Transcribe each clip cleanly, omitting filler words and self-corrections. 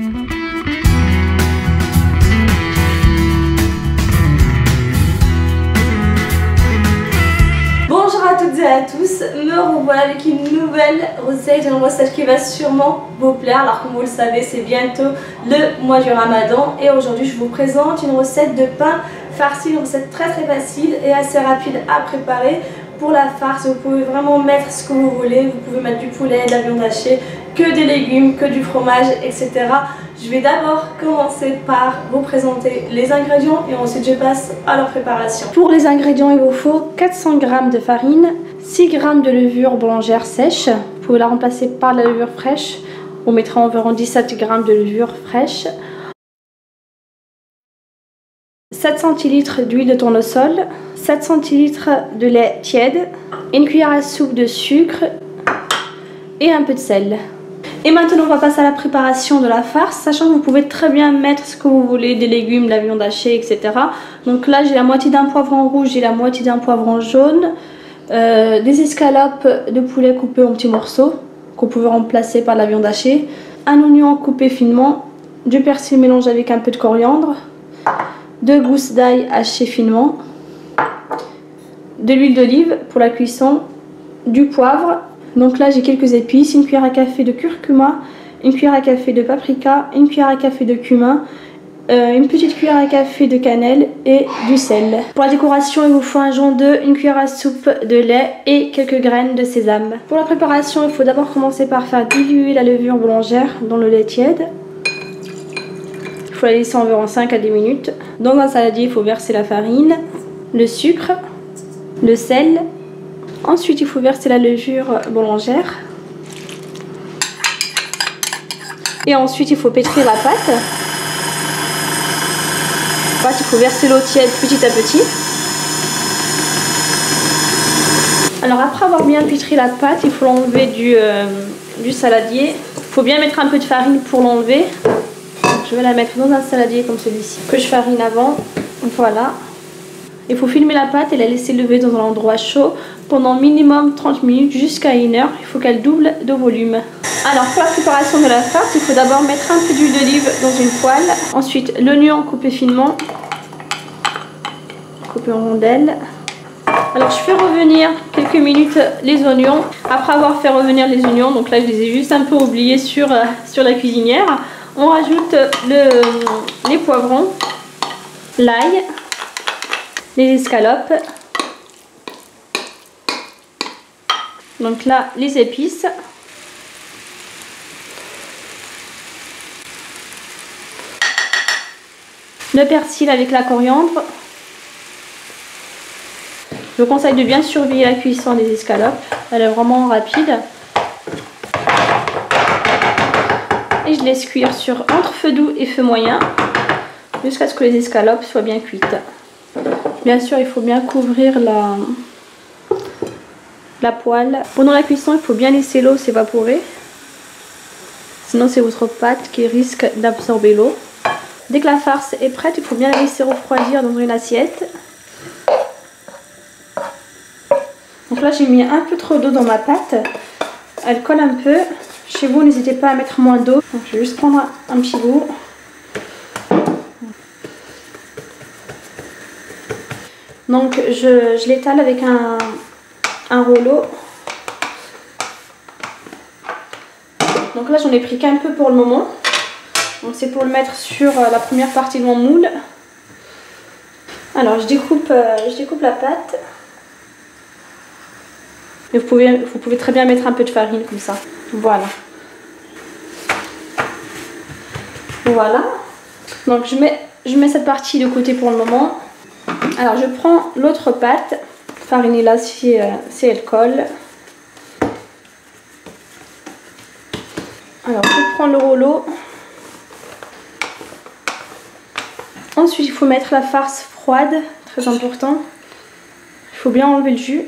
Bonjour à toutes et à tous, me revoilà avec une nouvelle recette qui va sûrement vous plaire. Alors comme vous le savez, c'est bientôt le mois du Ramadan et aujourd'hui je vous présente une recette de pain farci, une recette très facile et assez rapide à préparer. Pour la farce, vous pouvez vraiment mettre ce que vous voulez, vous pouvez mettre du poulet, de la viande hachée, que des légumes, que du fromage, etc. Je vais d'abord commencer par vous présenter les ingrédients et ensuite je passe à leur préparation. Pour les ingrédients, il vous faut 400 g de farine, 6 g de levure boulangère sèche, vous pouvez la remplacer par de la levure fraîche, vous mettrez environ 17 g de levure fraîche, 7 centilitres d'huile de tournesol, 7 centilitres de lait tiède, une cuillère à soupe de sucre et un peu de sel. Et maintenant on va passer à la préparation de la farce, sachant que vous pouvez très bien mettre ce que vous voulez, des légumes, de la viande hachée, etc. Donc là j'ai la moitié d'un poivron rouge et la moitié d'un poivron jaune, des escalopes de poulet coupées en petits morceaux, que vous pouvez remplacer par la viande hachée, un oignon coupé finement, du persil mélangé avec un peu de coriandre, 2 gousses d'ail hachées finement, de l'huile d'olive pour la cuisson, du poivre. Donc là j'ai quelques épices, une cuillère à café de curcuma, une cuillère à café de paprika, une cuillère à café de cumin, une petite cuillère à café de cannelle et du sel. Pour la décoration, il vous faut un jaune d'œuf, une cuillère à soupe de lait et quelques graines de sésame. Pour la préparation, il faut d'abord commencer par faire diluer la levure boulangère dans le lait tiède. Il faut la laisser environ 5 à 10 minutes. Dans un saladier, il faut verser la farine, le sucre, le sel. Ensuite, il faut verser la levure boulangère. Et ensuite, il faut pétrir la pâte. Il faut verser l'eau tiède petit à petit. Alors après avoir bien pétri la pâte, il faut l'enlever du saladier. Il faut bien mettre un peu de farine pour l'enlever. Je vais la mettre dans un saladier comme celui-ci que je farine avant. Voilà. Il faut filmer la pâte et la laisser lever dans un endroit chaud pendant minimum 30 minutes jusqu'à 1 heure. Il faut qu'elle double de volume. Alors pour la préparation de la farce, il faut d'abord mettre un peu d'huile d'olive dans une poêle. Ensuite l'oignon coupé finement, coupé en rondelles. Alors je fais revenir quelques minutes les oignons. Après avoir fait revenir les oignons, donc là je les ai juste un peu oubliés sur la cuisinière. On rajoute les poivrons, l'ail, les escalopes, donc là les épices, le persil avec la coriandre. Je vous conseille de bien surveiller la cuisson des escalopes, elle est vraiment rapide. Et je laisse cuire entre feu doux et feu moyen jusqu'à ce que les escalopes soient bien cuites. Bien sûr, il faut bien couvrir la poêle. Pendant la cuisson, il faut bien laisser l'eau s'évaporer. Sinon, c'est votre pâte qui risque d'absorber l'eau. Dès que la farce est prête, il faut bien la laisser refroidir dans une assiette. Donc là, j'ai mis un peu trop d'eau dans ma pâte. Elle colle un peu. Chez vous, n'hésitez pas à mettre moins d'eau. Je vais juste prendre un petit bout. Donc je l'étale avec un rouleau. Donc là j'en ai pris qu'un peu pour le moment. Donc c'est pour le mettre sur la première partie de mon moule. Alors je découpe la pâte. Et vous pouvez très bien mettre un peu de farine comme ça. Voilà. Voilà. Donc je mets cette partie de côté pour le moment. Alors je prends l'autre pâte, farinez-la si elle colle. Alors je prends le rouleau. Ensuite il faut mettre la farce froide, très important. Il faut bien enlever le jus.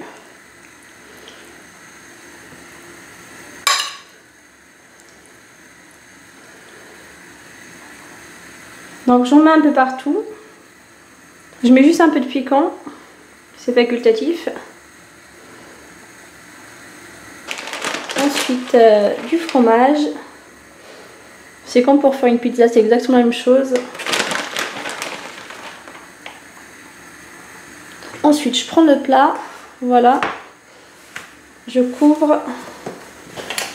Donc j'en mets un peu partout. Je mets juste un peu de piquant, c'est facultatif. Ensuite du fromage. C'est comme pour faire une pizza, c'est exactement la même chose. Ensuite, je prends le plat, voilà. Je couvre.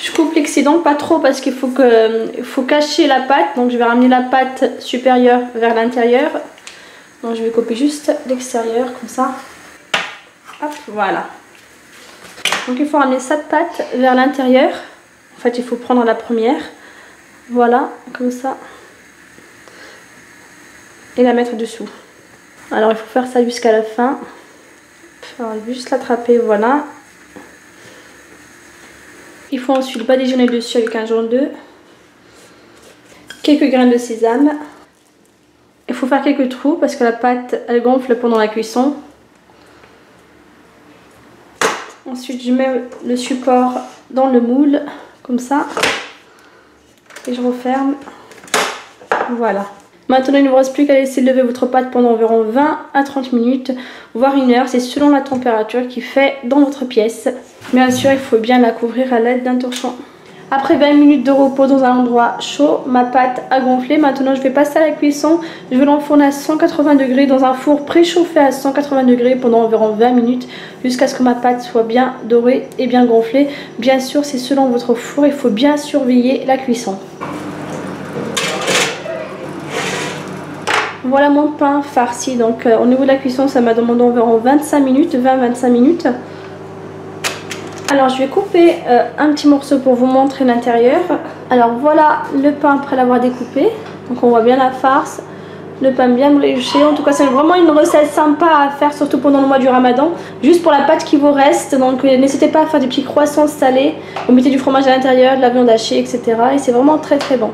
Je coupe l'excédent, pas trop parce qu'il faut cacher la pâte. Donc je vais ramener la pâte supérieure vers l'intérieur. Donc je vais couper juste l'extérieur comme ça. Hop, voilà. Donc il faut ramener cette pâte vers l'intérieur. En fait, il faut prendre la première. Voilà, comme ça. Et la mettre dessous. Alors il faut faire ça jusqu'à la fin. Alors, juste l'attraper, voilà. Il faut ensuite badigeonner dessus avec un jaune d'œuf. Quelques graines de sésame. Il faut faire quelques trous parce que la pâte elle gonfle pendant la cuisson. Ensuite je mets le support dans le moule comme ça et je referme. Voilà. Maintenant il ne vous reste plus qu'à laisser lever votre pâte pendant environ 20 à 30 minutes, voire 1 heure, c'est selon la température qu'il fait dans votre pièce. Bien sûr il faut bien la couvrir à l'aide d'un torchon. Après 20 minutes de repos dans un endroit chaud, ma pâte a gonflé. Maintenant je vais passer à la cuisson. Je vais l'enfourner à 180 degrés dans un four préchauffé à 180 degrés pendant environ 20 minutes jusqu'à ce que ma pâte soit bien dorée et bien gonflée. Bien sûr c'est selon votre four, il faut bien surveiller la cuisson. Voilà mon pain farci. Donc au niveau de la cuisson ça m'a demandé environ 25 minutes, 20-25 minutes. Alors je vais couper un petit morceau pour vous montrer l'intérieur. Alors voilà le pain après l'avoir découpé. Donc on voit bien la farce, le pain bien brioché. En tout cas c'est vraiment une recette sympa à faire, surtout pendant le mois du Ramadan. Juste pour la pâte qui vous reste. Donc n'hésitez pas à faire des petits croissants salés. Vous mettez du fromage à l'intérieur, de la viande hachée, etc. Et c'est vraiment très très bon.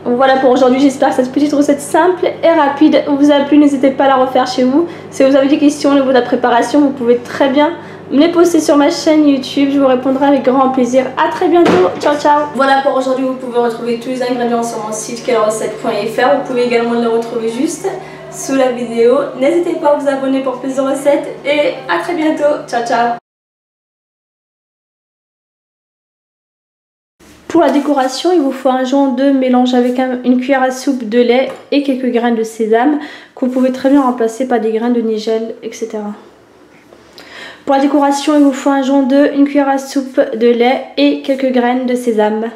Voilà pour aujourd'hui, j'espère que cette petite recette simple et rapide vous a plu. N'hésitez pas à la refaire chez vous. Si vous avez des questions au niveau de la préparation, vous pouvez très bien me les poster sur ma chaîne YouTube. Je vous répondrai avec grand plaisir. A très bientôt. Ciao ciao. Voilà pour aujourd'hui, vous pouvez retrouver tous les ingrédients sur mon site quellerecette.fr. Vous pouvez également les retrouver juste sous la vidéo. N'hésitez pas à vous abonner pour plus de recettes et à très bientôt. Ciao ciao. Pour la décoration, il vous faut un jaune d'œuf mélangé avec une cuillère à soupe de lait et quelques graines de sésame que vous pouvez très bien remplacer par des graines de nigel, etc. Pour la décoration, il vous faut un jaune d'œuf, une cuillère à soupe de lait et quelques graines de sésame.